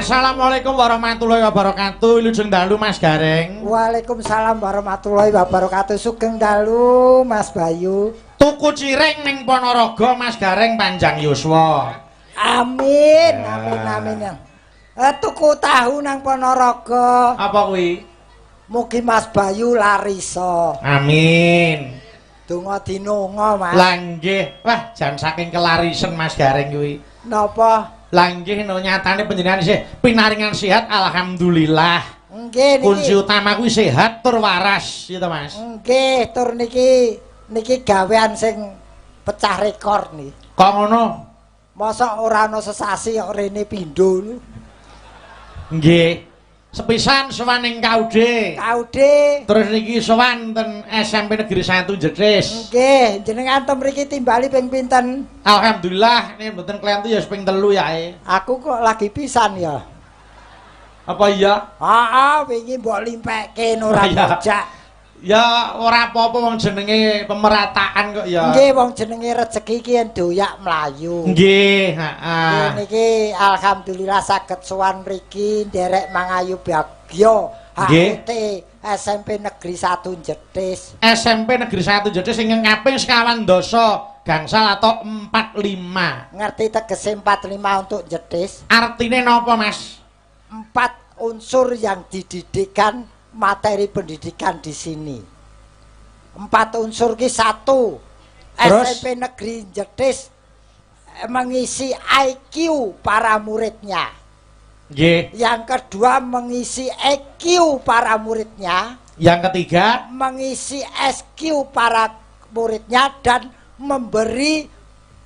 Assalamualaikum warahmatullahi wabarakatuh. Lujeng dalu Mas Gareng. Waalaikumsalam warahmatullahi wabarakatuh. Sugeng dalu Mas Bayu. Tuku cireng ning Ponorogo Mas Gareng panjang yuswa. Amin, amin, amin. Tuku tahu nang Ponorogo. Apa kuwi? Mugi Mas Bayu larisa. Amin. Donga dinonga, Mas. Lah nggih. Wah, jan saking kelarisen Mas Gareng kuwi. Napa? Lah nggih no nyatane panjenengan isih pinaringan sehat alhamdulillah. Nggih niki. Kunci utama kuwi sehat tur waras gitu Mas. Nggih, tur niki gawean sing pecah rekor nih. Kok ngono? Mosok ora ana sesasi kok rene pindho. Nggih. Sepisan sowan ning Kaude. Kaude. Terus niki sowan ten SMP Negeri 1 Jetis. Nggih, jenengan tem mriki timbali ping pinten? Alhamdulillah, ini mboten klientu ya ping 3 yae. Aku kok lagi pisan ya. Apa iya? Heeh, wingi mbok limpekke ora ngojak. Ya ora apa-apa wong jenenge pemerataan kok ya. Nggih, wong jenenge rezeki ki doyak mlayu. Nggih, heeh. Niki alhamdulillah saged sowan mriki nderek Mangayu Bagya. HUT SMP Negeri 1 Jetis. SMP Negeri 1 Jetis sing kaping 92 gangsal atau 45. Ngerti tegese 45 untuk Jetis? Artine napa, Mas? 4 unsur yang dididikkan materi pendidikan di sini. 4 unsur ki 1. SMP Negeri Jetis mengisi IQ para muridnya. Nggih. Yang kedua mengisi EQ para muridnya. Yang ketiga mengisi SQ para muridnya dan memberi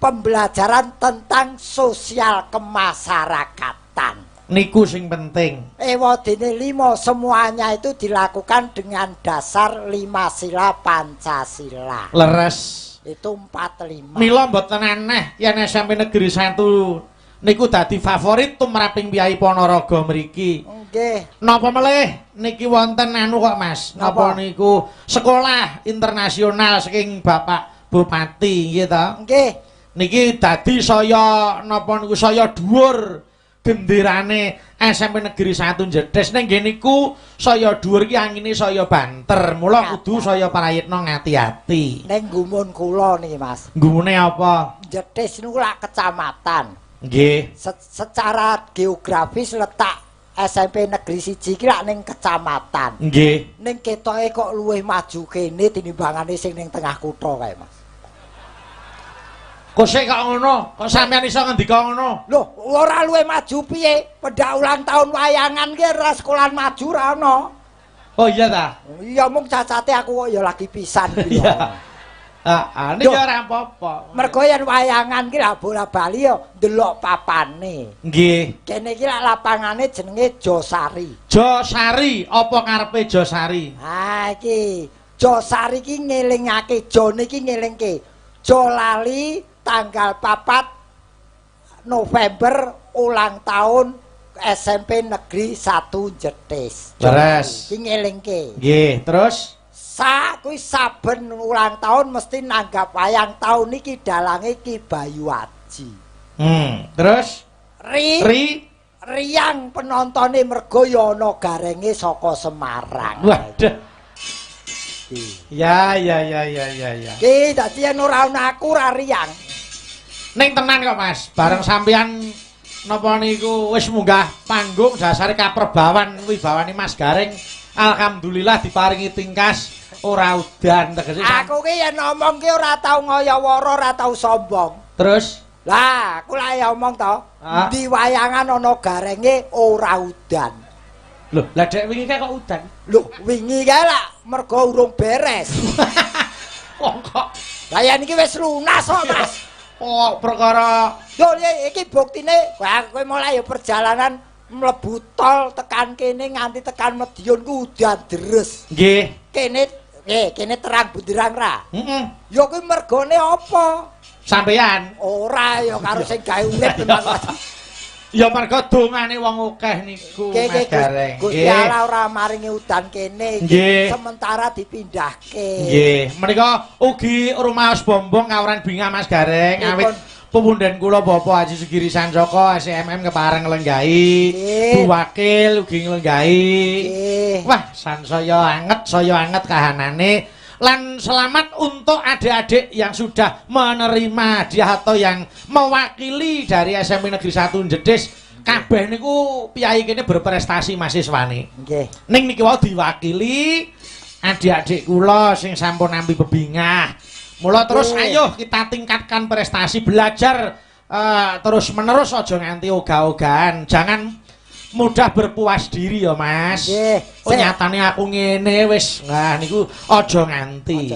pembelajaran tentang sosial kemasyarakatan. Niku sing penting. Ewadene 5 semuanya itu dilakukan dengan dasar 5 sila Pancasila. Leres. Itu 45. Mila mboten aneh yen SMP Negeri 1 niku dadi favorit tumraping piyai Ponorogo mriki. Nggih. Napa melih niki wonten anu kok Mas? Napa niku sekolah internasional saking Bapak Bupati nggih ta? Nggih. Niki dadi saya napa niku saya dhuwur genderane SMP Negeri 1 Jetis ning nggih niku saya dhuwur ki angine saya banter. Mula kudu saya prayitna ngati-ati. Ning gumun kula niki Mas. Gumune apa? Jetis niku lak kecamatan. Nggih. Secara geografis letak SMP Negeri 1 iki lak ning kecamatan. Nggih. Ning ketoke kok luwih maju kene tinimbangane sing ning tengah kutha kae Mas. Kok sik kok ngono? Kok sampean iso ngendika ngono? Loh, ora luwih maju piye? Pendak ulang tahun wayangan ki ora sekolahan maju ra ono. Oh iya ta? Iya mung cacate aku kok ya lagi pisan iki. Iya. Heeh, niki ora apa-apa. Mergo yen wayangan ki lah bola-bali ya ndelok papane. Nggih. Kene iki lak lapangane jenenge Josari. Josari, apa karepe Josari? Ha iki Josari ki ngelingake, jone iki ngelingke. Jolali tanggal 4 November ulang tahun SMP Negeri 1 Jetis. Leres. Iki ngelingke. Nggih, terus Kuwi saben ulang tahun mesti nanggap wayang tahun iki dalange Ki Bayu Aji. Terus Riang penontone mergo ya ana garenge saka Semarang. Waduh. Ya. Ki dadi yen ora ana aku ora riang. Ning tenan kok Mas, bareng sampean napa niku wis munggah panggung dasare kaperbawan wibawane Mas Gareng. Alhamdulillah diparingi tingkas ora udan tegese. Aku ki yen ngomong ki ora tau ngaya-wara, ora tau sombong. Terus Lah, aku lak ngomong to, di wayangan ana garenge ora udan. lho, lah dek wingi kok udan. Lho, wingi kae lak mergo urung beres. Kok Lah yen iki wis lunas kok, Mas. oh perkara Yo iki buktine, kowe mulai ya perjalanan mlebu tol tekan kene nganti tekan Medion ku udan deres. nggih. Kene terang benderang ra. Heeh. Ya kuwi mergone apa? Sampeyan Ora ya karo sing gawe urip memang. ya mergo dongane wong akeh niku Mas Gareng. Gusti Allah ora maringi udan kene Nggih. sementara dipindahke. Nggih, menika ugi rumaos bombong kawuran Binga Mas Gareng Nggih, awit pepundhen kula Bapak Haji Sugiri Sancaka SMM kepareng nglenggahi. Nggih. Bu Wakil ugi nglenggahi. Nggih. Wah, saya anget kahanane. Lan selamat untuk adik-adik yang sudah menerima hadiah atau yang mewakili dari SMP Negeri 1 Jedes. Kabeh niku piyai kene berprestasi mahasiswane. Nggih. Ning niki wau diwakili adik-adik kula sing sampun nampi bebingah. Mula terus ayo kita tingkatkan prestasi belajar terus menerus aja nganti ogah-ogahan. Jangan mudah berpuas diri ya Mas. Nggih. Oh nyatane aku ngene wis. Nah niku aja nganti.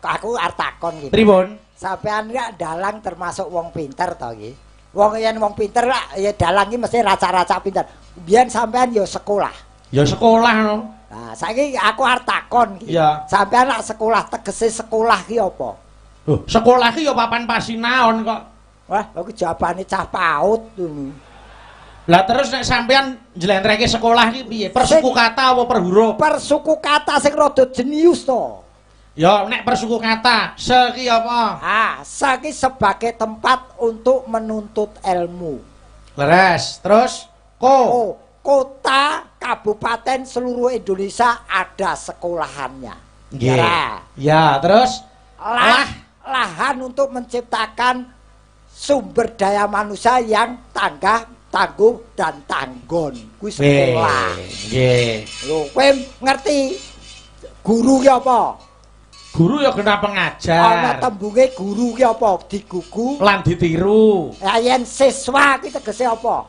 Aku arep takon iki. Pripun? Sampean ya dalang termasuk wong pinter to iki. Wong yen wong pinter lah ya dalang iki mesti raca-raca pinter. Biyen sampean ya sekolah. Ya sekolah no. Nah, saiki aku arep takon iki. Iya. Sampean lak sekolah tegese sekolah ki apa? Loh, sekolah ki ya papan pasinaon kok. Wah, aku jawabane cah paut. Lah terus nek sampean njlentrehke sekolah ki piye? Persuku kata apa per huruf? Persuku kata sing rada jenius to. Ya nek persuku kata, se ki apa? Saki sebagai tempat untuk menuntut ilmu. Leres. Terus Kota, kabupaten seluruh Indonesia ada sekolahannya. Nggih. Ya. Ya, terus Lahan untuk menciptakan sumber daya manusia yang tangguh dan tanggon. Kuwi sekolah. Nggih. Lho, kowe ngerti guru ki apa? Guru ya kena pengajar. Ana tembunge guru ki apa? Digugu Lan ditiru. Ya yen siswa ki tegese apa?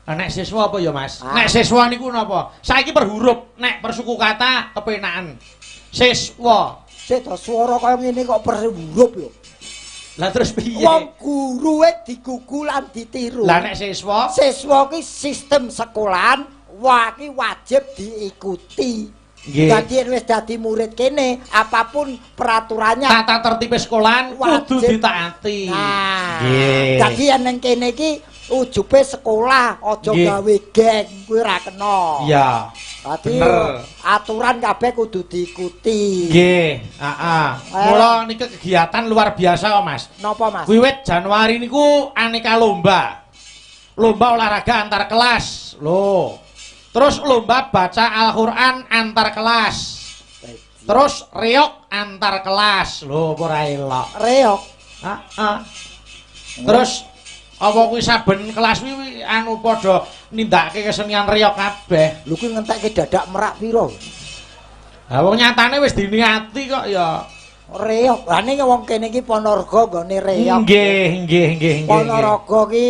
Nek siswa apa ya Mas? Nek siswa niku napa? Saiki per huruf, nek per suku kata kepenakan. Siswa. Sik to swara kaya ngene kok per huruf yo. Lah terus piye? Wong guruwe digugu lan ditiru. Lah nek siswa? Siswa ki sistem sekolahan ki wajib diikuti. Nggih. Dadi wis dadi murid kene, apapun peraturannya Tata tertib sekolahan kudu wajib ditaati. Nah, Nggih. dadi yen ning kene iki ujube sekolah, aja Nggih. gawe geng, kuwi ora kena. Iya. Dadi bener. aturan kabeh kudu diikuti. Nggih, heeh. Mula niki kegiatan luar biasa kok Mas. Napa, Mas? Wiwit Januari niku aneka lomba. Lomba olahraga antar kelas. Loh. Terus lomba baca Al-Qur'an antar kelas. Terus reok antar kelas. Loh, ora elok. Reok. Heeh. Terus apa kuwi saben kelas kuwi anu padha nindakake kesenian reok kabeh. Lho kuwi ngentekke dadak merak piro? Lah wong nyatane wis diniati kok ya. Reok. Lah ning wong kene iki Ponorogo nggone reok. Nggih. Ponorogo ki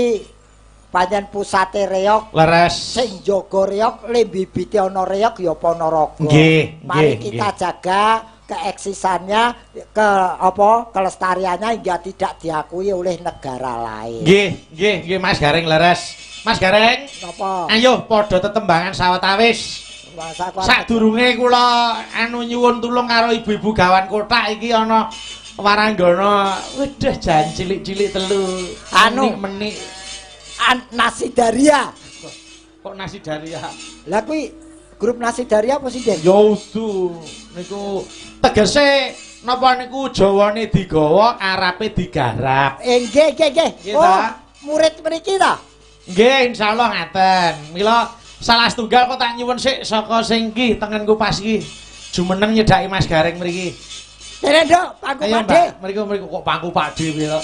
pancen pusate reok. Leres. Sing jaga reok, le bibite ana reok ya Ponorogo. Nggih, Mari nggih, kita jaga keeksisannya, kelestariannya hingga tidak diakui oleh negara lain. Nggih, Mas Gareng leres. Mas Gareng, Napa? ayo padha tetembangan sawetawis. Sadurunge kula anu nyuwun tulung karo ibu-ibu gawan kotak iki ana waranggana. Wedhah jan cilik-cilik telu. Anu menik. Nasi Daria. Kok nasi daria? Lah kuwi grup Nasi Daria apa sih, Den? Ya udu. Niku tegese napa niku Jawane digawa, Arabe digarap. Nggih. Nggih, Oh, ta? murid mriki ta? Nggih, insyaallah ngaten. Mila salah setunggal kok tak nyuwun sik saka sing ki tengenku pas iki. Jumeneng nyedhaki Mas Gareng mriki. Kene, Nduk, pangku Ayo, Pakde. Mbak, mriku kok pangku Pakde pira.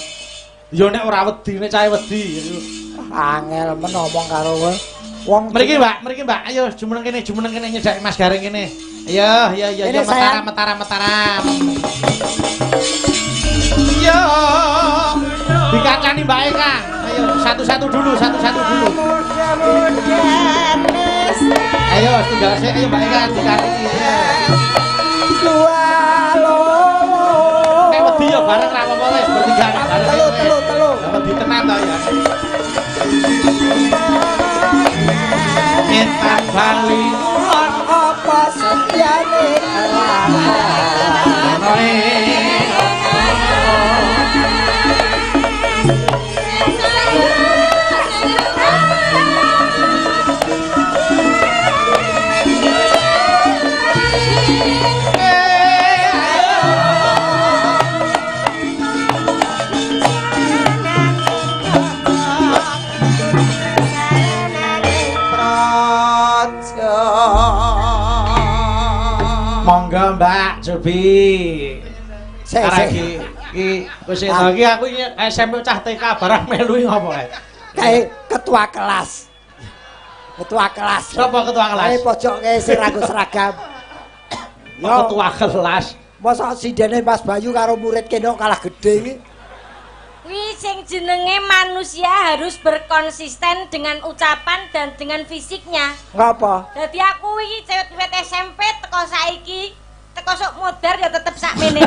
Ya nek ora wedi nek cahe wedi. Angel men ngomong karo kowe. Wong Mriki Mbak, ayo jumeneng kene nyedhaki Mas Gareng kene. Ayo, mataram. Yo. Dikancani Mbake Kang. Ayo, satu-satu dulu. Ayo, tunggal sik, ayo Mbake Kang dikani. Dua loro. Nek wedi yo bareng ra apa-apa wis bertiga bareng. Telu. Wedi tenan to ya. Nyetan bali apa setiane Monggo Mbak Jobi. Iki wis iki aku SMP cah TK barang melu ngopo kae? Kae ketua kelas. Sapa ketua kelas? Kae pojoke sing ranggo seragam. Ketua kelas. Mosok sindene Mas Bayu karo murid kene kalah gedhe iki. Kuwi sing jenenge manusia harus berkonsisten dengan ucapan dan dengan fisiknya. Ngapa? Dadi aku iki cewek SMP teko saiki, teko sok modar ya tetep sakmene.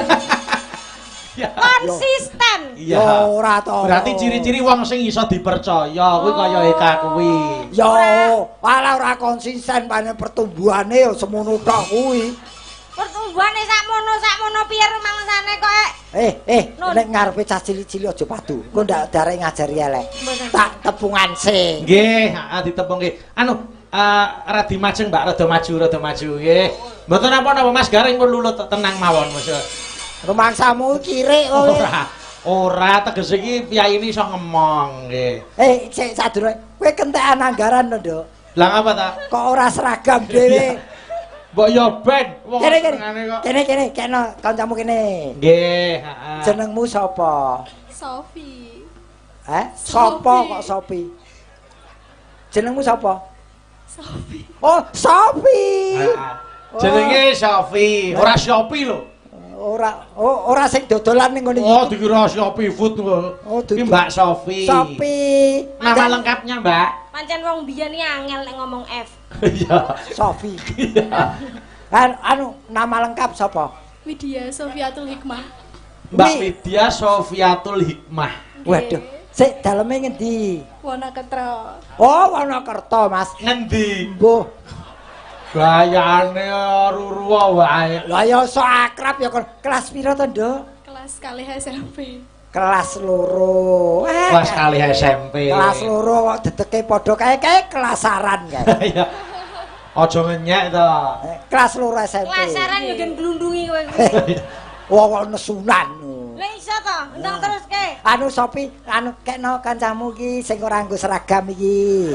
Konsisten. Iya. Ora to. Berarti ciri-ciri wong sing iso dipercaya kuwi kaya Eka kuwi. Yo, ala ora konsisten panen pertumbuhane yo semono tok kuwi. Pertumbuhane sakmono piye rumangsane kok Nek ngarepe cah cilik-cilik aja padu. Engko ndak darek ngajari elek. Tak tepungan sing. Nggih, heeh ditepungke. Anu, radi majeng Mbak, rada maju nggih. Mboten napa-napa Mas Gareng pun lulut tenang mawon, Mas. Rumangsamu kirik kowe. Ora tegese iki piyayine iso ngemong nggih. Sik sadurunge kowe kentekan anggaran to, Nduk. Lah ngapa ta? Kok ora seragam dhewe? Mbok yo ben wong Kene kok. kene kancamu kene. Nggih, heeh. Jenengmu sapa? Sofi. Sapa kok Sofi? Jenengmu sapa? Sofi. Oh, Sofi. Jenenge Sofi, ora Shopee lho. Ora sing dodolan ning ngene iki. Oh, dikira Shopee Food lho. Oh, Iki Mbak Sofi. Sofi. Nama lengkapnya, Mbak? pancen wong biyen iki angel nek ngomong F. Iya. Sofi. Anu nama lengkap sapa? Widya Sofiatul Hikmah. Mbak Widya Sofiatul Hikmah. Waduh, sik daleme ngendi? Wonokerto. Oh, Wonokerto, Mas. Ngendi? Mbuh. Gayane ruruwa wae. Lah ya sok akrab ya kon. Kelas pira to, Nduk? Kelas kalih SMP. Kelas loro. Kelas kali SMP. Kelas loro kok dedeke padha kae kelasaran kae. Iya. Aja ngenyek to. Kelas loro SMP. Kelasaran yo gen glundungi kowe. Wong kok nesunan. Lah iso to, ndang teruske. Anu Sopi, anu kekno kancamu iki sing ora nggo seragam iki.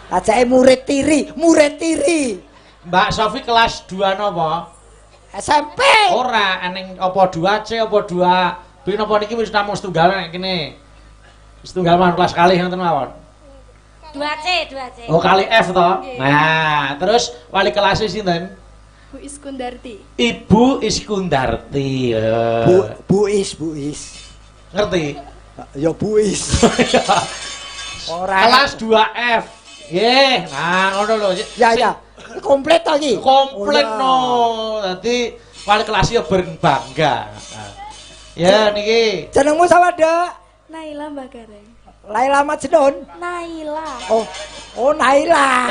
Ajake murid tiri. Mbak Sofi kelas 2 napa? SMP. Ora, eneng apa 2C apa 2B napa niki wis namung setunggal nek kene. Setunggal mawon kelas kalih ngoten mawon. 2C. Oh, kali F to. Nah, terus wali kelas sinten? Bu Iskundarti. Ibu Iskundarti. Bu Is. Ngerti? Ya Bu Is. Ora Kelas 2F. Nggih, nah ngono lho. Ya. Komplit to iki. Komplit no. Dadi wali kelas ya berbangga. Ya niki. Jenengmu sapa, Dek? Naila Mbak Gareng. Laila Majnun. Naila. Oh Naila.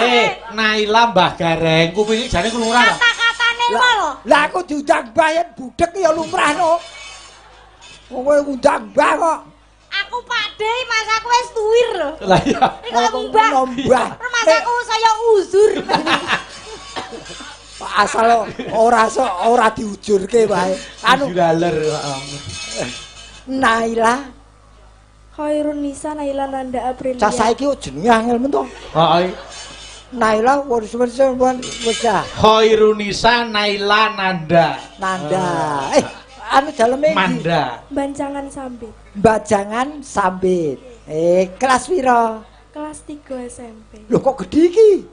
Naila Mbah Gareng. Kupinge jane kelurahan. Kata-katane lho. Lah aku diundang bayan budek ya lumrah no. Kowe undang Mbah kok. Aku Pakde, mas aku wis tuwir lho. Lah iya. Iku Mbah. Mbah. Mas aku saya uzur. Asal ora diujurke wae. Anu Juraler. Naila. Khairun Nisa Naila Nanda Aprilia. Cah saiki jenenge angel men to. Heeh. Naila wis Khairunisa Naila Nanda. Anu daleme iki. Manda. Bancangan Sambit. Bajangan Sambit. Kelas pira? Kelas 3 SMP. Lho kok gedhe iki?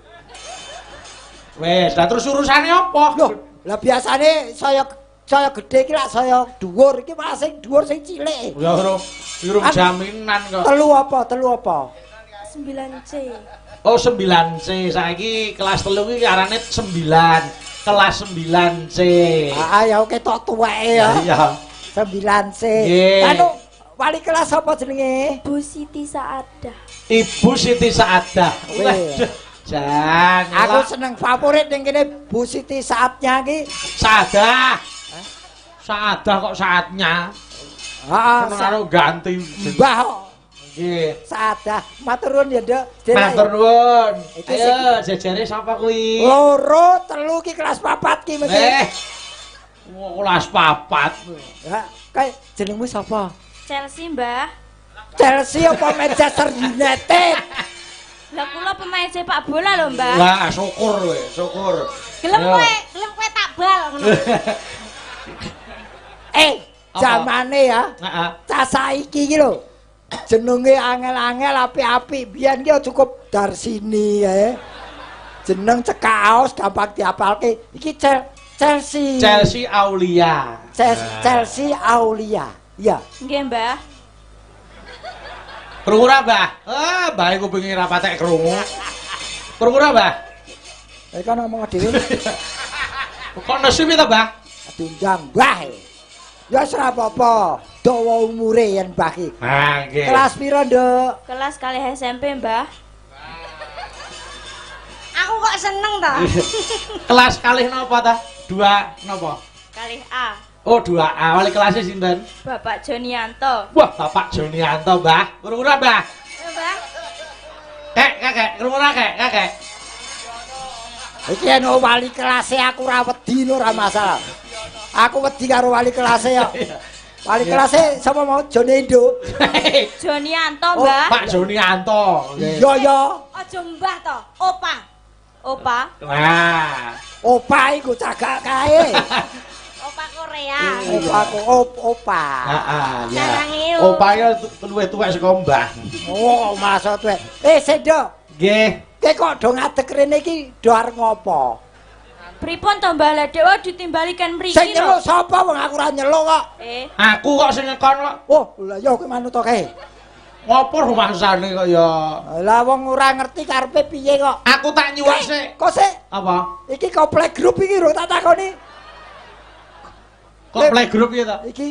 Wes, lah terus urusane apa? Loh, lah biasane saya gedhe iki lak saya dhuwur iki malah sing dhuwur sing cilik. Ya urung jaminan kok. Telu apa? 9C. Oh 9C, saiki kelas 3 iki arane 9. Kelas 9C. Ah ya oke tok tuweke ya. Iya. 9C. Nggih. Anu wali kelas apa jenenge? Bu Siti Saadah. Ibu Siti Saadah. Weh. Jan. Aku seneng favorit ning kene Bu Siti saatnya iki. Saadah. Saadah kok saatnya. Heeh. Karo ganti. Mbah kok. Nggih. Saadah. Matur nuwun ya, Nduk. Matur nuwun. Iki Ayo jejere sapa kuwi? Loro, telu ki kelas 4 ki mesti. Kelas 4. Ya, kae jenengmu sapa? Chelsea, Mbah. Chelsea apa Manchester United? Lah kula pemain sepak bola lho, Mbah. Lah syukur kowe, syukur. Gelem kowe tak bal ngono. Zamane ya. Heeh. Cah saiki iki lho. Jenenge angel-angel apik-apik. Biyen ki cukup Darsini ya. Jeneng cekaos gampang diapalke. Iki Chelsea. Chelsea Aulia. Chelsea Aulia. Iya. Nggih, Mbah. Krungu ra, Mbah? Mbah iku pengen ra patek krungu. Krungu ra, Mbah? Kan ngomong dhewe Kok nesu piye to, Mbah? diundang Mbah. Ya ora apa-apa. Dawa umure yen Mbah ki. Ha, nggih. Kelas pira, Nduk? Kelas kali SMP, Mbah. Aku kok seneng ta? Kelas kalih napa ta? 2 napa? Kali A. Oh, 2A. Wali kelasnya sinten? Bapak Jonianto. Wah, Bapak Jonianto, Mbah. Krungu ra, Mbah? Ya, Mbah. Kakek, krungu ra, Kakek? Iki eno wali kelasé aku ora wedi ora masalah. Aku wedi karo wali kelasé ya. Wali kelasé sapa mau Joni Indo? Jonianto, Oh, Mbah. Pak Jonianto. Iya ya. Aja Mbah to, Opa. Opa. Wah. Opa iku cagak kae. Opa Korea. Opa aku opa. Heeh, ya. Sarange yo. Opae luwih tuwek saka Mbah. Oh, maksud kowe. Sedo. Nggih. Kowe kok do ngadeg rene iki do arep ngopo? Pripun to Mbah Lah Dewa ditimbalikan mriki Sing nyeluk sapa wong aku ora nyeluk kok. Aku kok sing ngekon kok. Oh, lha ya kowe manut to kae. Ngopo rumangsane kok ya. Lah wong ora ngerti karepe piye kok. Aku tak nyuwun sik. Kok sik? Apa? Iki komplek grup iki lho tak takoni. Kok playgroup ya to? Iki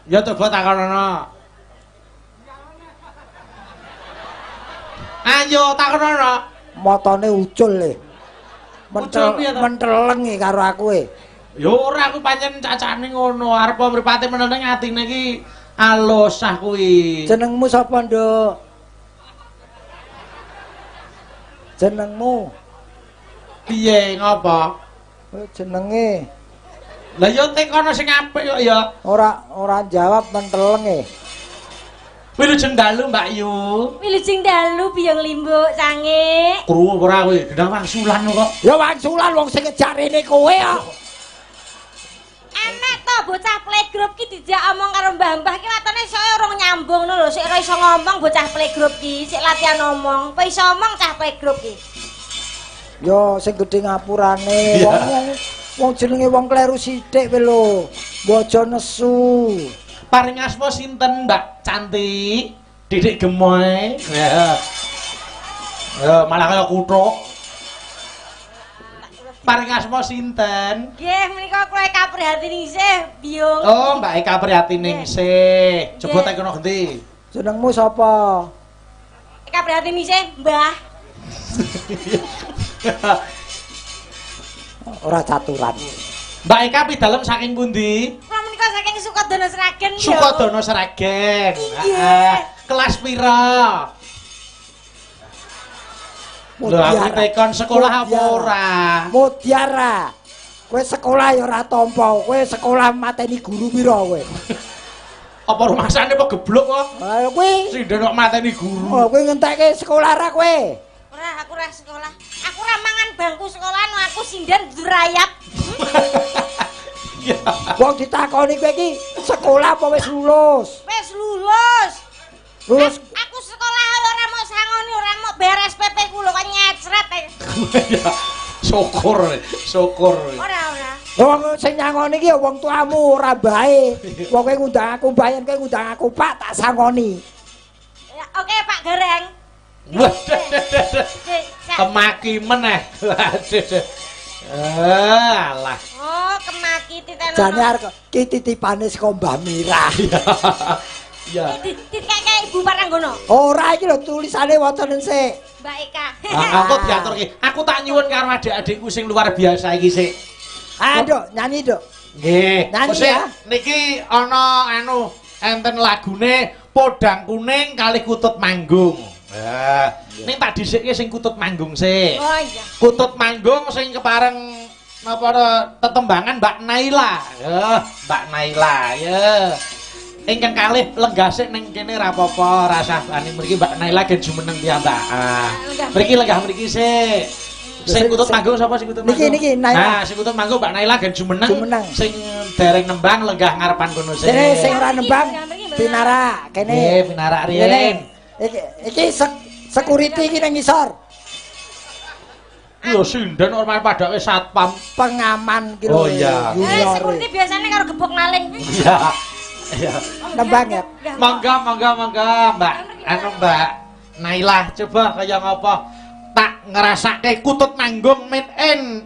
Ya coba takonono. Ayo takonono. motone ucul le. Ucul piye to? Menteleng karo aku e. Ya ora aku pancen cacane ngono, arep mripate meneng atine iki alus ah kuwi. Jenengmu sapa, Nduk? Jenengmu? Piye ngopo? Jenenge Lah yo teng kono sing apik kok ya. ora jawab menteleng e. Wilujeng dalu Mbak Yu. Wilujeng dalu biyong limbuk sange. Krungu ora kowe, gendang wangsulan kok. Ya wangsulan wong sing ngejarene kowe kok. Enak to bocah playgroup ki dijak omong karo mbah-mbah ki watone saya urung nyambung lho, sik ora iso ngomong bocah playgroup ki, sik latihan ngomong. Apa iso omong cah playgroup ki? Ya sing gedhe ngapurane wong jenenge wong kleru sithik kowe lho. Bojo nesu. Paring asma sinten Mbak Cantik? Didik gemoy. Ya. Ya malah kaya kuthuk. Paring asma sinten? Nggih, menika kula kaprihatin isih, Biyung. Oh, Mbak Eka Priatiningsih. Coba tak kena genti. Jenengmu sapa? Kaprihatin isih, Mbah. Ora caturan. Mbak Eka pidalem saking pundi? Kula menika saking Sukodono Sragen ya. Sukodono Sragen. Iya. Kelas pira? Lho aku tekon sekolah apa ora? Mutiara. Kowe sekolah ya ora tampa. Kowe sekolah mateni guru pira kowe? Apa rumangsane apa geblok kok? Lah kowe Sing ndelok mateni guru. oh kowe ngentekke sekolah ra kowe? Ora, aku ora sekolah. Aku ora mangan bangku sekolahan, aku sindan durayap. Wong ditakoni kowe iki sekolah apa wis lulus? Wis lulus. Lulus Aku sekolah ora mau sangoni, ora mau bayar SPP ku lho kan nyecret. Ya, syukur. Ora. Wong sing nyangoni iki ya wong tuamu ora bae. Wong kowe ngundang aku bayan kowe ngundang aku Pak tak sangoni. Ya, oke Pak Gareng. Wah, kemaki meneh. Alah. Oh, kemaki titenono. Jane arep ki titipane saka Mbah Mirah. Ya. Kakek Ibu Paranggono. Ora iki lho tulisane wonten sik. Mbak Eka. Aku diaturke. Aku tak nyuwun karo adik-adikku sing luar biasa iki sik. Aduh, nyanyi, Dok. Nggih. Nyanyi Sik, ya. niki ana enten lagune Podang Kuning kali Kutut Manggung. Ning tak dhisikke sing Kutut Manggung sik. Oh iya. Kutut Manggung sing kepareng napa tetembangan Mbak Naila. Mbak Naila ya. Ingkang kalih lenggasik ning kene ra apa-apa, rasah ani mriki Mbak Naila gen jumeneng piyambak. Mriki lenggah mriki sik. Sing Kutut Manggung sapa sing Kutut Manggung? Niki Naila. Nah, sing Kutut Manggung Mbak Naila gen jumeneng. Jumeneng. Sing dereng nembang lenggah ngarepan kono sik. Dene sing ora nembang Pinara kene. Nggih, pinarak riyen. Iki security iki nang ngisor. Lho sinden orman padake satpam. Pengaman ki lho. Oh, iya. Sekuriti biasanya karo gebok maling. Iya. Iya. Nembang ya. Mangga, Mbak. Mbak Naila, coba kaya ngapa tak ngerasake Kutut Manggung min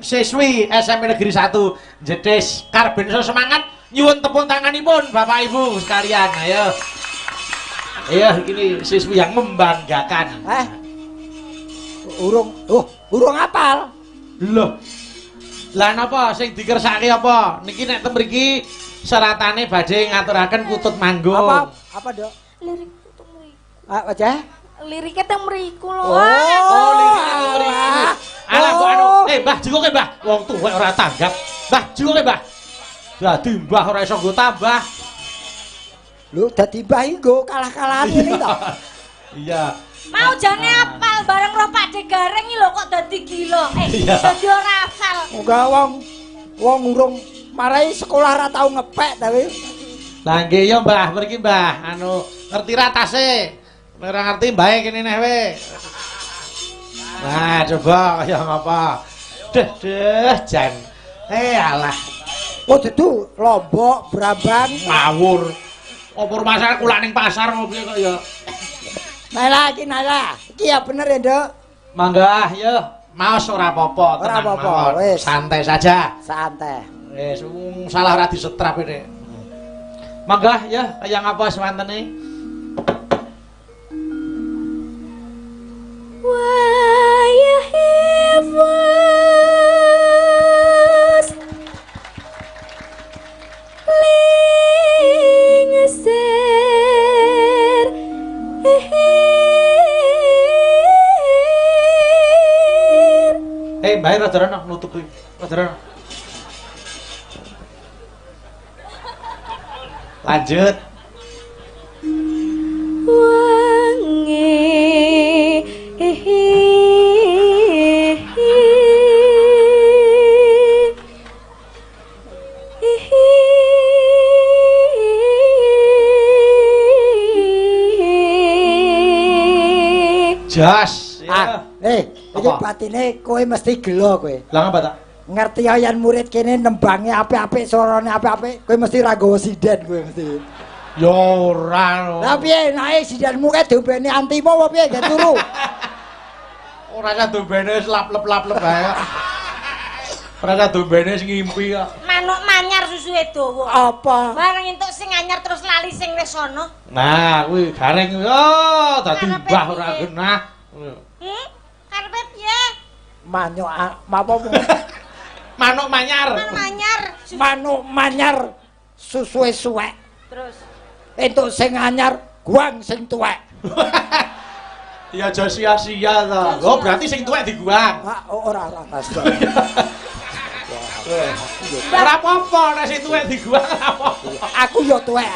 siswi SMP Negeri 1 Jedes Karben semangat nyuwun tepuk tanganipun Bapak Ibu sekalian. Ayo. Iya, ini siswi yang membanggakan. Urung apal. Loh. Lah napa sing dikersake apa? Niki nek mriki seratane badhe ngaturaken Kutut Manggung. Apa, Dok? Lirik itu mriku. Wajah? Liriknya teng mriku lho. Oh, lirikane mriki. Alah kok anu, Mbah jikoke Mbah. Wong tuwek ora tanggap. Mbah jikoke Mbah. Dadi Mbah ora iso nggo tambah. Lho, dadi Mbah iki nggo kalah-kalahan ngene to. Iya. Mau jane apal bareng roh Pak De Gareng iki lho kok dadi gila. Iya. Dadi ora apal. Enggak wong urung marai sekolah ora tau ngepek ta kowe. Lah nggih ya Mbah, mriki Mbah, anu ngerti ra tase. Nek ora ngerti mbae kene neh we. Nah, coba kaya ngapa. Deh jan. Alah. Oh, dudu Lombok, Brambang, Ngawur. Apa rumah kula ning pasar ngopi kok ya. Naila. Iki ya bener ya, Nduk. Mangga ya, maos ora apa-apa, Ora tenang apa-apa, mawon. wis. Santai saja. Santai. Wis salah ora disetrap iki. Mangga ya, kaya ngapa sewantene? Wayahifas lingeser Mbak rada nutup kuwi. Rada. Lanjut. Jas. Ya. Iki batine kowe mesti gelo kowe. Lah ngapa tak? Ngerti ayan murid kene nembange apik-apik, sorone apik-apik, kowe mesti ra nggawa sinden kowe mesti. Ya ora. Lah piye nae sidenmu kae diobeni antimo apa piye gak turu? Ora sadombene lap-lep ae. Ora sadombene sing ngimpi kok. Manuk manyar susuhe dawa. Apa? Bareng entuk sing anyar terus lali sing wis ana. Nah, kuwi gareng yo dadi mbah ora genah. Karepe piye? Manuk apa? Manuk manyar. Manuk manyar susuhe suwek. Terus Entuk sing anyar, guang sing tuwek. Ya aja sia-sia ta. Oh, berarti sing tuwek diguang. Ora tas. Ora apa-apa nek sing tuwek diguang ora apa-apa. Aku yo tuwek.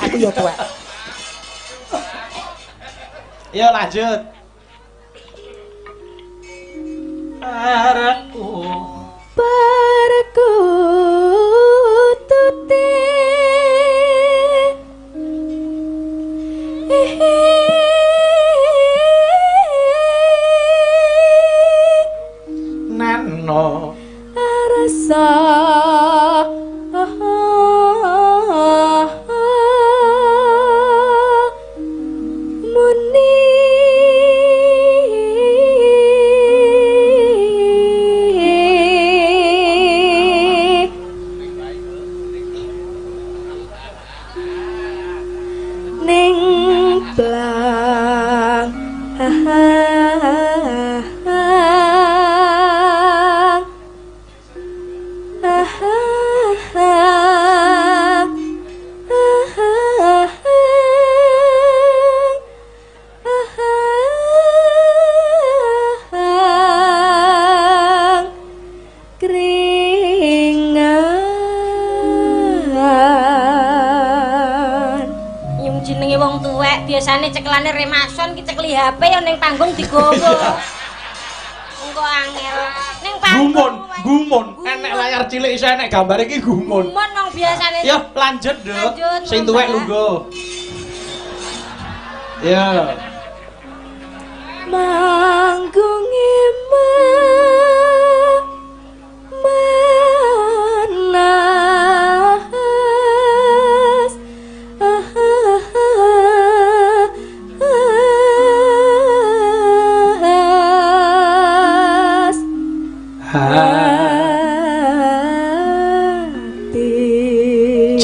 Ya lanjut. Paraku tute jomplang biasane cekelane remason ki cekeli HP yo ning panggung digowo. Engko angel. Ning panggung. Gumun. Enek layar cilik iso enek gambar iki gumun. Gumun wong biasane. Ya lanjut, Nduk. Sing tuwek lungguh. Ya. manggung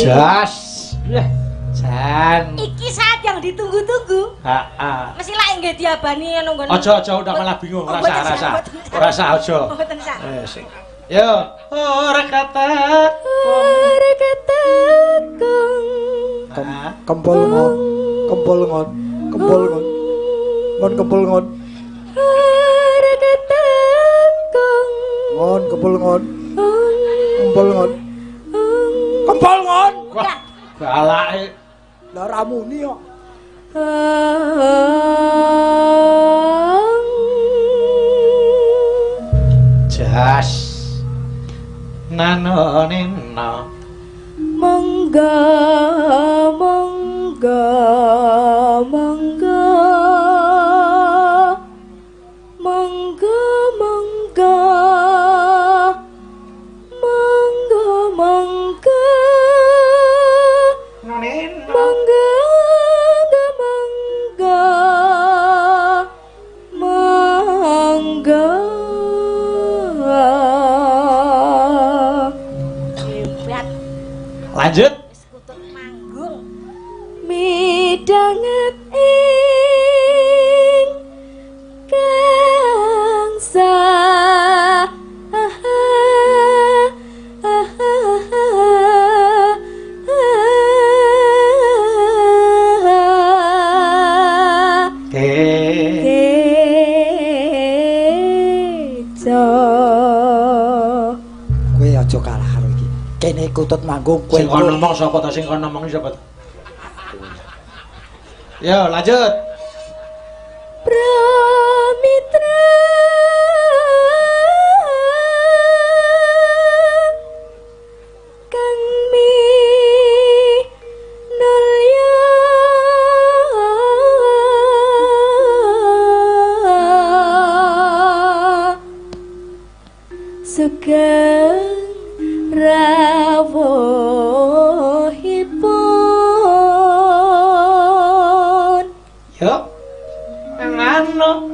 Jas. Jan. Iki saat yang ditunggu-tunggu. Heeh. Mesti lak nggih diabani ngono nggon. Aja udah malah bingung, rasa. Rasa aja. Mboten sak. Yo, ora kata Kempol ngon. Ngon kempol ngon. Ngon kempol ngon. Kempol ngon. Kempol ngon. Wah, galake. Lah ramuni kok. Jas. Nano nino. Monggo Lanjut. Kutut manggung. Midanget ing kangsa Kowe aja kalah karo iki. Kene kutut manggung kowe. Sing kon ngomong sapa ta sing kon ngomong sapa ta? Yo, lanjut. Pramitra kang minulya sugeng rawuhipun. Yo. Ngano.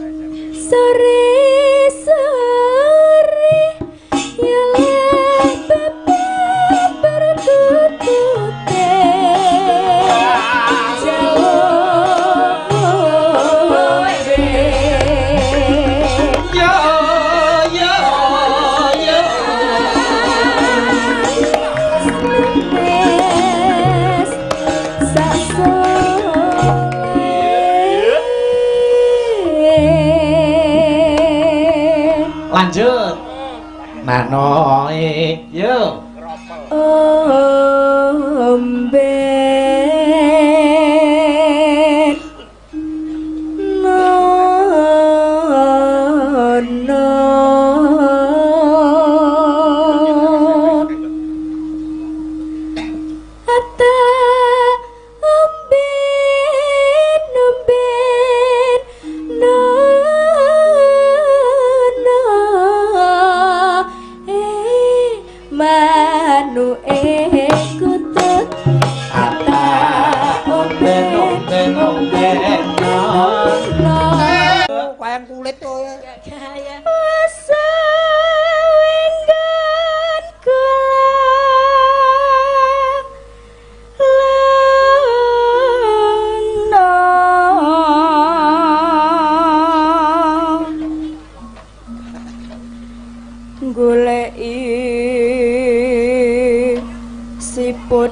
Sore ya beber kutute Yo. Lanjut. Nanoe. Yo. Omben nono ata omben nono manu kutut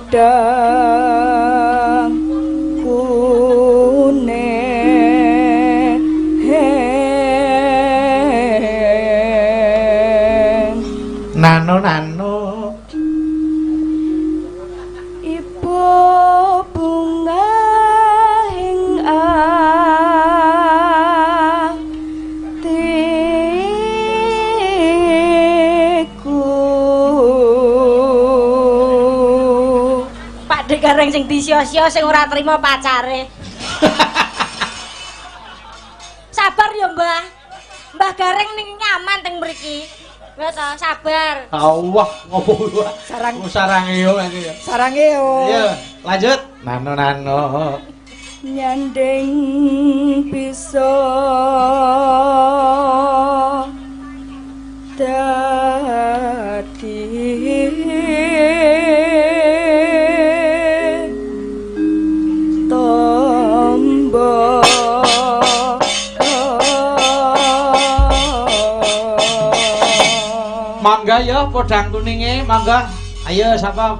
gedang kuning Nano ibu bunga ing atiku Pak Dek gareng sing disio-sio sing ora trima pacare. Sabar ya, Mbah. Mbah Gareng ning nyaman teng mriki. Ya to, sabar. Allah ngopo gua Sarang sarange yo iki ya sarange yo. iya lanjut nano nyandeng bisa dadi tombo mangga ya podang kuninge mangga ayo siapa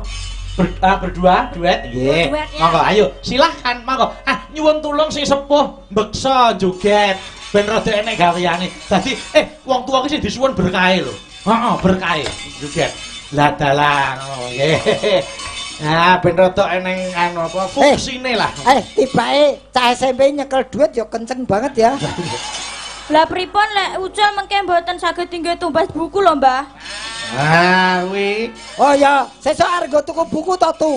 berdua duet nggih Duet, ya. mangga ayo silahkan mangga nyuwun tulung sing sepuh beksa joget ben rada enek gaweane dadi wong tuwa ki sing disuwun berkahe lho heeh berkahe joget lah dalang nggih nah ben rada eneng anu apa fungsine lah Tibake cah SMP nyekel duit ya kenceng banget ya. lah pripun lek ucul mengke mboten saged tinggal tumbas buku lho Mbah kuwi Oh ya, sesuk arep nggo tuku buku to tu.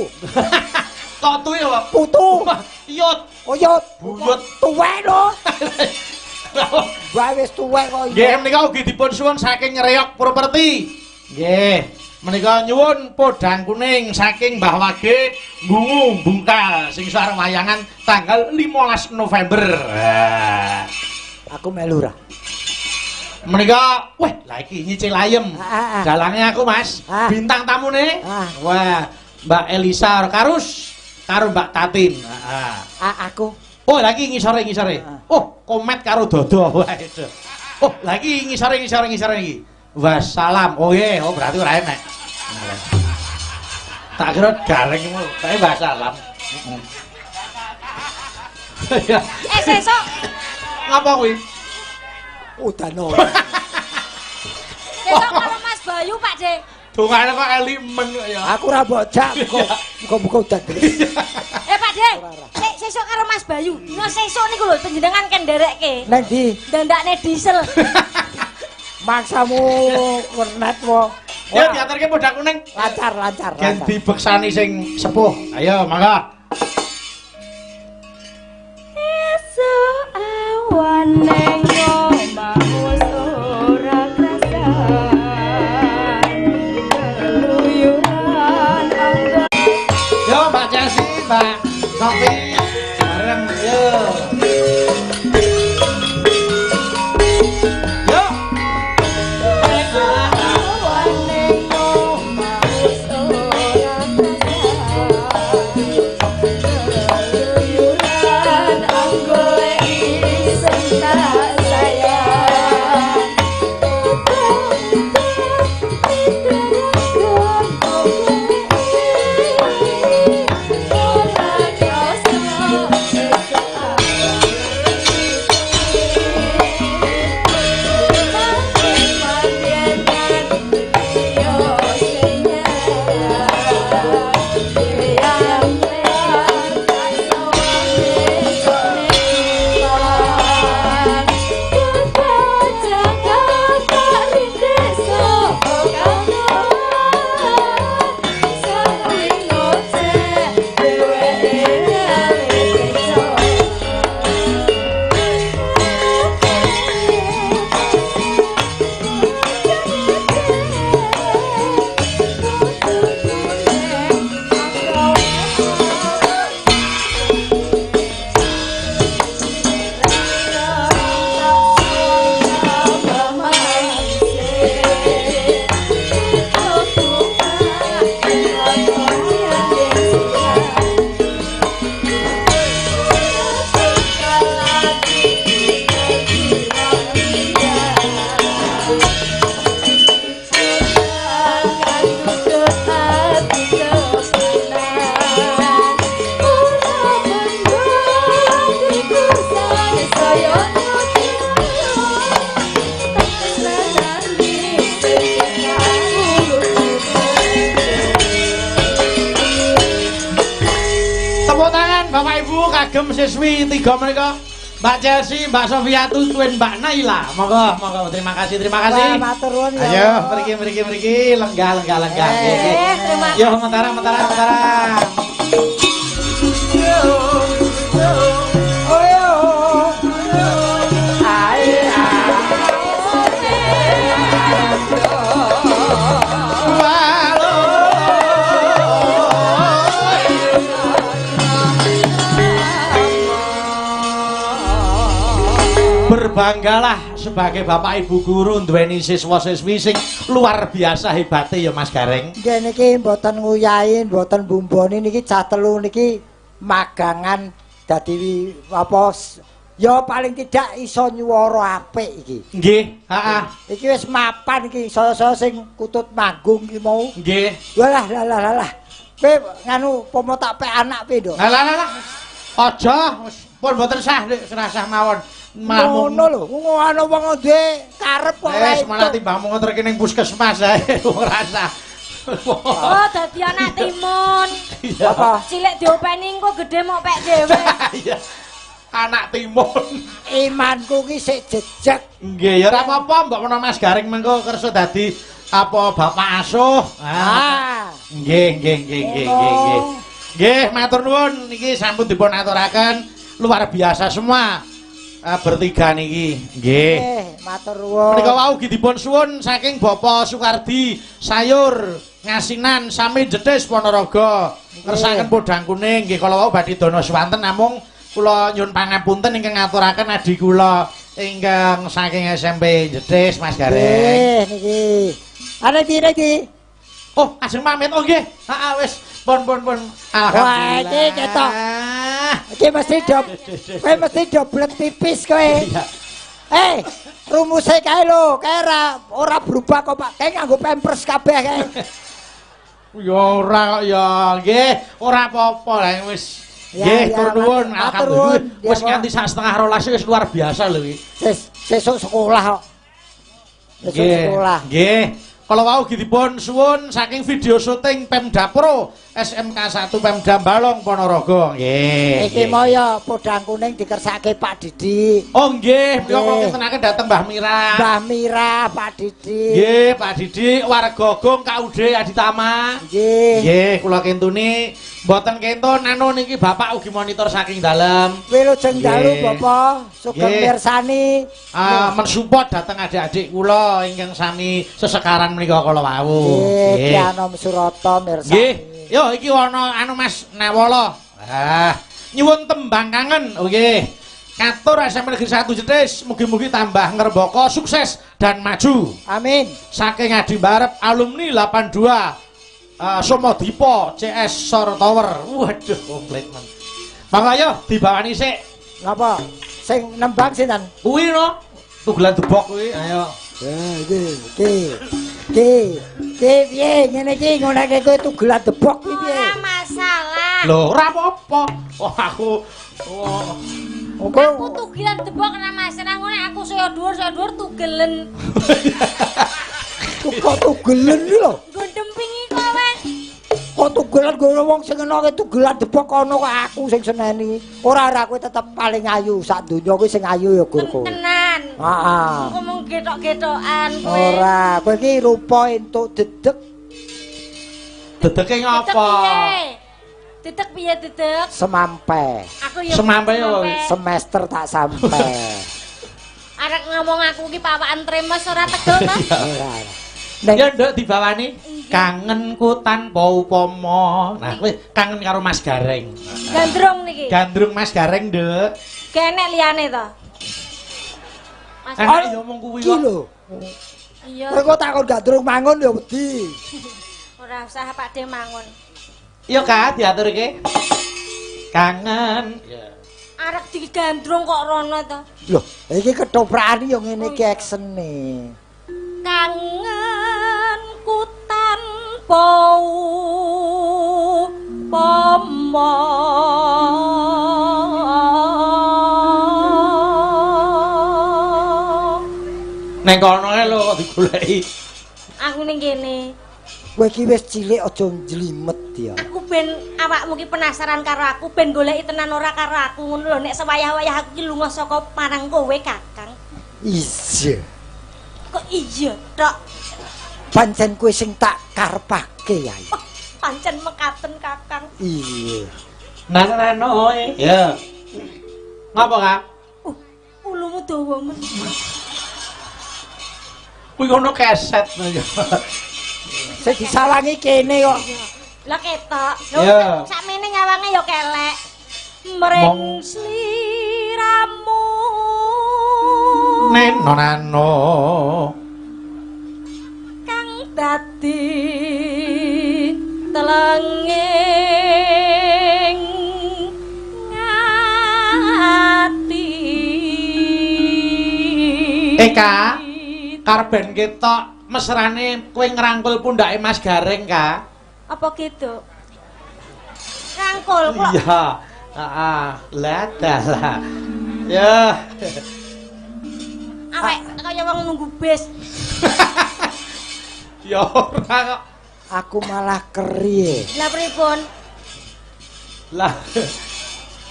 kok tuwe ya Putu. iya Oh ya, buyut tuwek lho. Wae wis tuwek kok nggih iya. menika ugi dipun suwun saking Nyreok Properti nggih menika nyuwun podang kuning saking Mbah Wage Bungu Bungkal sing sareng wayangan tanggal 15 November Aku melu ra. menika weh lah iki nyicil ayem dalange aku Mas bintang tamune wah Mbak Elisa Karus karo Mbak Tatin Aku oh lagi ngisore oh komet karo Dodo wae oh lagi ngisore iki wassalam oh iya oh berarti ora enek tak kira gareng ngono tapi wassalam Sesuk ngapa kuwi udano. sesuk karo Mas Bayu Pak Dek. dongane kok eli men ya Aku ra bojak muga-muga udan. Pak Dek, sesuk karo Mas Bayu. No sesuk niku lho panjenengan kan nderekke. Nang ndi? Dandakne diesel. Maksamu wernet wo. ya diaturke podang kuning Lancar. gen dibeksani sing sepuh ayo mangga esuk awan ning omahmu ora krasan keluyuran angga yo Mbak Chelsea Mbak Sophie bareng yo awan ning omahmu ora krasan keluyuran angga iseng tak sayang Bapak Ibu kagem siswi 3 menika. Mbak Chelsea, Mbak Sofiatu, tuwin Mbak Naila. Monggo, monggo. Terima kasih, terima kasih. Wah, matur nuwun ya. Ayo, mriki, lenggah. terima kasih. Yo, mentara. Berbanggalah sebagai bapak ibu guru duweni siswa-siswi sing luar biasa hebate ya Mas Gareng. Nggih niki mboten nguyahi, mboten bumboni niki cah telu niki magangan dadi apa ya paling tidak iso nyuwara apik iki. Nggih, heeh. Iki wis mapan iki saya sing kutut manggung iki mau. Nggih. Walah. Kowe nganu pomo tak pek anak pe, Nduk. Lah. Aja, pun mboten sah, Dik, serasah mawon. Ngono lho, ngono wong duwe karep kok ora. Wis malah timbang ngonterke ning puskesmas ae ora sah. Oh, dadi anak timun. Apa? Cilik diopeni engko gedhe mok pek dhewe. Iya. Anak timun. Imanku ki sik jejeg. Nggih, ya ora apa-apa, Mbak menawa Mas Garing mengko kersa dadi apa bapak asuh. Nggih. Nggih, matur nuwun niki sampun dipun aturaken luar biasa semua. Bertiga niki. Nggih. Matur nuwun. Menika wau ugi dipun suwun saking Bapak Sukardi sayur ngasinan sami jetis Ponorogo. Ngersakaken podang kuning nggih kala wau badhe dana swanten namung kula nyuwun pangapunten ingkang ngaturaken adi kula ingkang saking SMP jetis Mas Gareng. Niki. Ana iki. Oh, ajeng pamit. Oh nggih. Heeh wis pun. Wah, iki ketok. Iki mesti doblet pipis kowe. Rumuse kae lho, kae ora berubah kok, Pak. Kae nganggo pampers kabeh kae. Ya ora kok ya, nggih, ora apa-apa lah wis. Nggih, tur nuwun. Alhamdulillah wis nganti 1:30 wis luar biasa lho iki. Sesuk sekolah kok. Sesuk sekolah. Nggih. Kalau wau dipun suwun saking video syuting Pemda Pro SMK 1 Pemda Balong Ponorogo. Nggih. Iki mau ya podang kuning dikersake Pak Didi. Oh nggih, menika kula kintenaken dhateng Mbah Mira. Mbah Mira, Pak Didi. Nggih, Pak Didi warga Gong KUD Aditama. Nggih. Nggih, kula kentuni mboten kentun anu niki Bapak ugi monitor saking dalem. Wilujeng dalu Bapak, sugeng mirsani. Mensupport dhateng adik-adik kula ingkang sami sesekaran menika kala wau. Nggih, Kianom Surata mirsani. Nggih. Yo iki ana anu Mas Nawala. Nyuwun tembang kangen. Oh nggih. Katur SMP Negeri 1 Jetis, mugi-mugi tambah ngrembaka sukses dan maju. Amin. Saking Adi Barep alumni 82 Somodipo CS Sor Tower. Waduh, komplit men. Mangga yo dibawani sik. Napa? Sing nembang sinten? Kuwi no. Tugelan debok kuwi. Ayo. Piye ngene iki ngonake kowe tugelan debok piye? Ora masalah. Lho, ora apa-apa. Oh aku Aku tugelan debok ora masalah ngene aku saya dhuwur tugelen. Kok tugelen iki lho? Nggo dempingi kowe. Kok tugelan gono wong sing enake tugelan debok kono kok aku sing seneni. Ora kowe tetep paling ayu sak donya kowe sing ayu ya Gurku. Tenan. Heeh. Ngomong getok-getokan kowe. Ora, kowe iki rupa entuk dedeg. dedeke ngapa? Dedek piye dedek? Semampe. Aku ya Semampe yo Semester tak sampe. Arek ngomong aku ki pawakan tremes ora tego to? Ora. Ya nduk dibawani kangenku tanpa upama. Nah, kowe kangen karo Mas Gareng. Gandrung niki. Gandrung Mas Gareng, Nduk. Kenek liyane to. Mas Enak yo ngomong kuwi Iki kok. lho. iya. Kowe kok takon gandrung mangun ya wedi. Ora usah Pakde mangun. Iya Kak, diaturke. Kangen. Arek digandrung kok rono to. Loh, iki ketoprakane yo ngene iki aksene. Kangenku tanpa upama. Neng kono ae lho kok digoleki. Aku ning kene. Kowe iki wis cilik aja njlimet ya. Aku ben awakmu ki penasaran karo aku, ben goleki tenan ora karo aku ngono lho. Nek sewayah-wayah aku ki lunga saka marang kowe, Kakang. Iya. Kok iya, Tok? Pancen kowe sing tak karepake, Yai. Oh, pancen mekaten, Kakang. Iya. Nano ya. Ngapa, Kak? Ulumu dawa men. Kuwi ngono keset aja. Sing disawangi kene kok. Lah ketok. Iya. Sakmene nyawange ya kelek. Mring sliramu. Nano. Kang dadi telenging ngati. Eka, karben ketok mesrane kowe ngrangkul pundake Mas Gareng, Kak. Apa gitu? Rangkul kok. Iya. Heeh, lah dalah. Ya. Awek kaya wong nunggu bis. Ya ora kok. Aku malah keri. Lah pripun? Lah.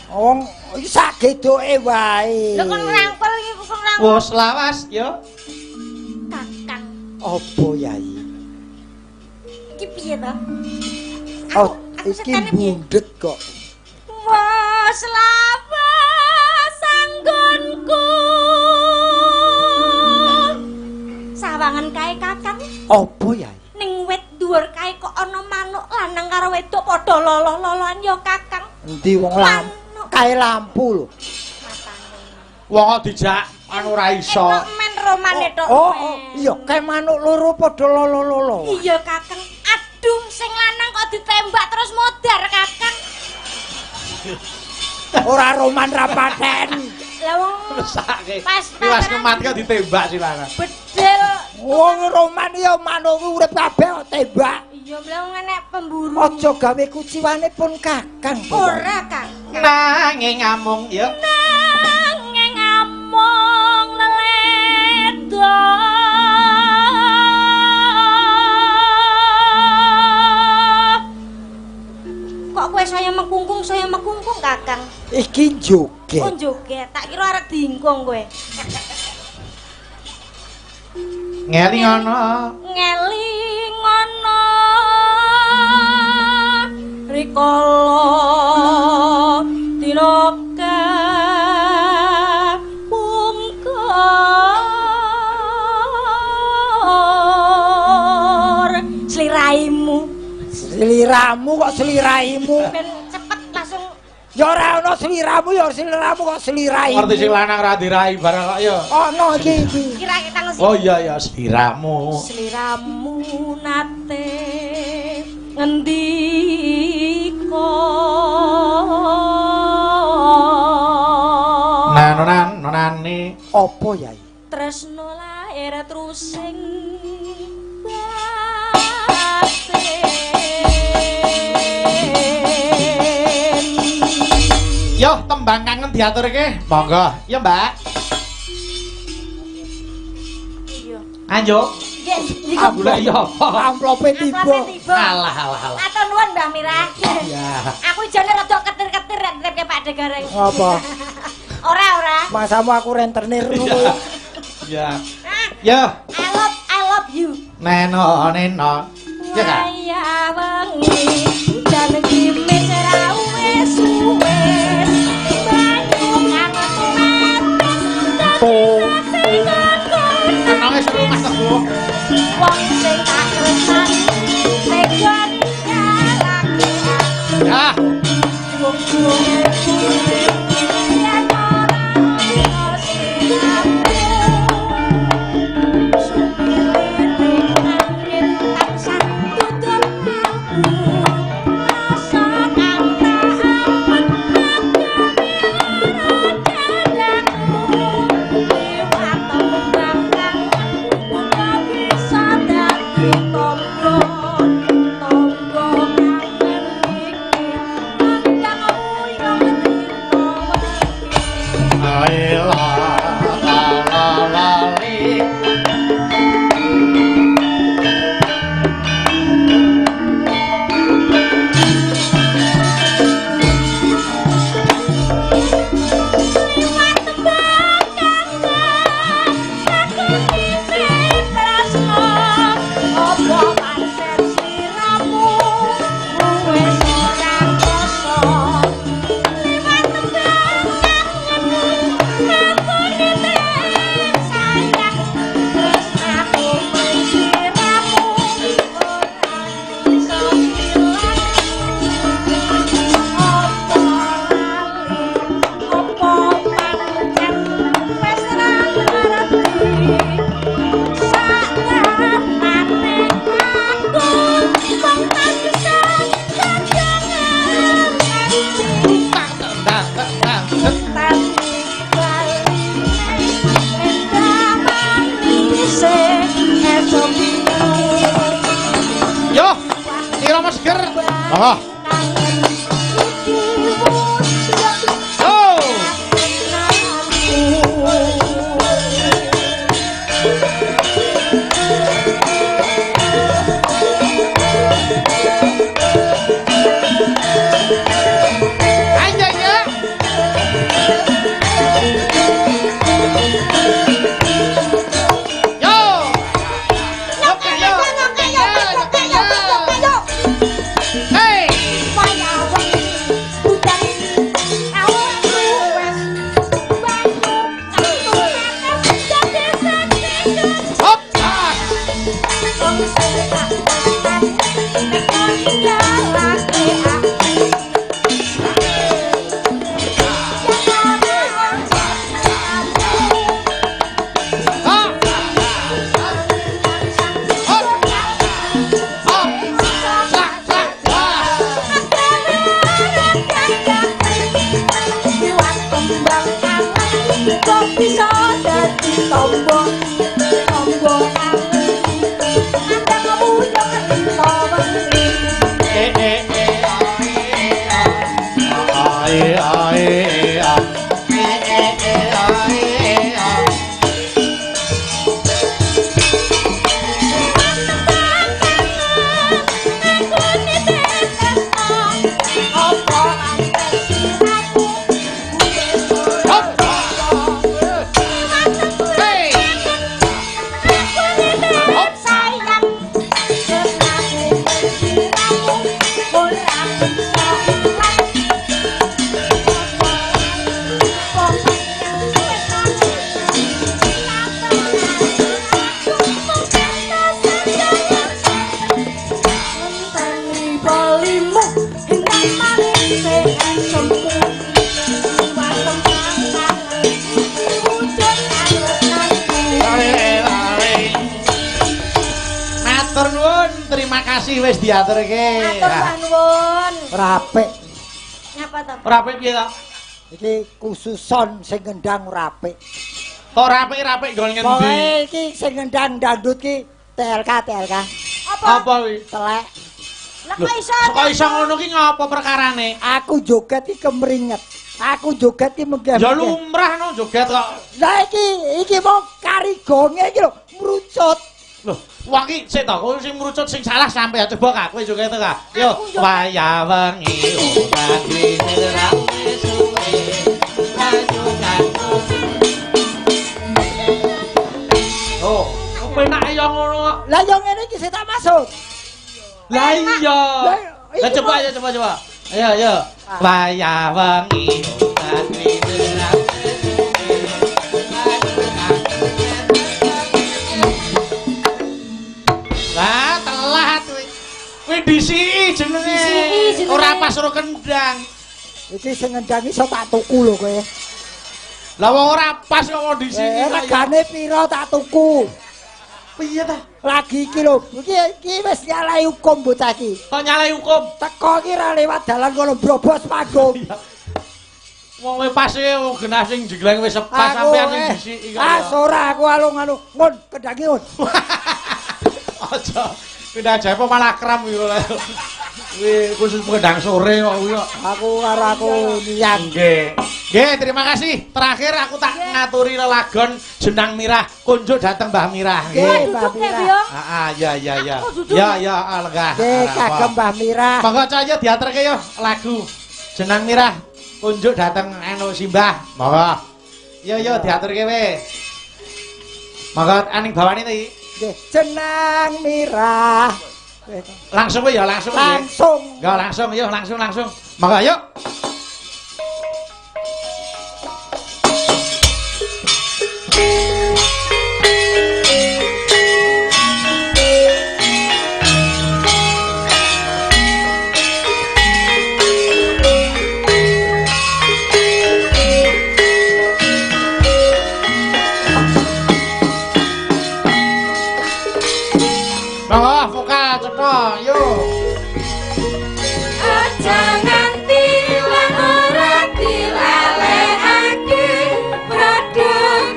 Wong iki sagedoke wae. Lho kon rangkul iki kon rangkul. Wes lawas ya. Kakang. Apa, Yai? Iki piye to? Oh, aku iki sekane piye? bundet kok. Wes lawas anggonku. Sawangan kae Kakang. Apa, Yai? Ning wit dhuwur kae kok ana manuk lanang karo wedok padha lolo-loloan ya Kakang. Endi wong kae lampu lho. Wong kok dijak anu ora iso. Men romane tok. Oh, iya, kae manuk loro padha lolo-lolo. Iya Kakang. Aduh, sing lanang kok ditembak terus modar Kakang. Ora roman ra paten. Lah wong Mesake. pas Iwas kemat kok ditembak sih lanang. bedel. Wong roman ya manuk urip kabeh kok tembak. Iya, lah wong enek pemburu. Aja gawe kuciwane pun Kakang. Ora, Kang. Nanging ngamung ya. Nanging among leledo. Kok kowe saya mekungkung Kakang? Iki joget. Oh joget, tak kira arek diingkung kowe. Ngeling ana. Ngeling ana rikala tinaka pungkur sliraimu. Sliramu kok sliraimu. Ben cepet langsung Ya ora ana sliramu ya sliramu kok sliraimu. Ngerti sing lanang ra dirai barang kok ya. Ana iki. kira kita ngisi. Oh iya ya sliramu. Sliramu nate ngendika Nonane Apa, Yai? tresno lair trusing batin. Yo tembang kangen diaturke. Monggo. Ya, Mbak. Iya. Ayo. Nggih, Ambula iya apa? Amplope tiba. Alah alah alah. Atur nuwun Mbah Mirah. Ya. Aku jane rada ketir-ketir rek Pak De Gareng. Apa? Ora. Masamu aku rentenir ngono. Ya. Ah, Yo. I love you. Neno. Ya Kak. Waya wengi hujan gimit rawe suwes banyu anget Nangis rumah tebu. wong sing tak tresnani tegan nyalake Ya. kok bisa dadi tombo tombo nandang wujung limo wengi wis diaturke. Matur nuwun. Rapik. Ngapa to? Rapik piye to? Iki khususon sing ngendang rapik. Kok rapik-rapik nggon ngendi? Pokoke iki sing ngendang dangdut ki TLK. Apa? Apa kuwi? Telek. Lah kok iso ngono ki ngapa perkarane? Aku joget ki kemringet. Aku joget ki menggah. Ya lumrah no joget kok. Lah iki mau karigonge iki lho mrucut. Loh, wong iki sik to, kowe sing mrucut sing salah sampe coba Kak, kowe joget to Kak. Yo, waya wengi utangi nirame suwe. Oh, penak ya ngono. Lah yo ngene iki sing tak maksud. Lah iya. Lah coba ya coba. Ayo. Waya wengi utangi nirame disi jenenge. Ora pas ora kendang. Iki sing ngendang iso tak tuku lho kowe. Lah wong ora pas kok disi. Regane pira tak tuku? Piye ta? Lagi iki lho. Iki wis nyalahi hukum bocah iki. Kok nyalahi hukum? Teko iki ra lewat dalan kono brobos panggung. Wong kowe pas e genah sing jegleng wis pas sampean sing disi iki. Ora aku alung-alung. Ngun kendangi ngun. Aja. Pindah aja apa malah kram iki lho. Kuwi khusus pengendang sore kok kuwi kok. Aku karo aku niat. Nggih, terima kasih. Terakhir aku tak ngaturi lelagon Jenang Mirah, kunjuk dateng Mbah Mirah. Nggih, Mbah Mirah. Heeh, ya. Ya, lenggah. Nggih, kagem Mbah Mirah. Monggo aja diaturke yo lagu Jenang Mirah, kunjuk dateng anu Simbah. Monggo. Yo diaturke we. Monggo aning bawane to iki. Nggih, Jenang Mirah. Langsung ya, langsung. Enggak langsung, yuk langsung. Monggo yuk. Monggo vokal cetha, yuk. Aja nganti lan ora dilalekake produk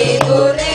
libure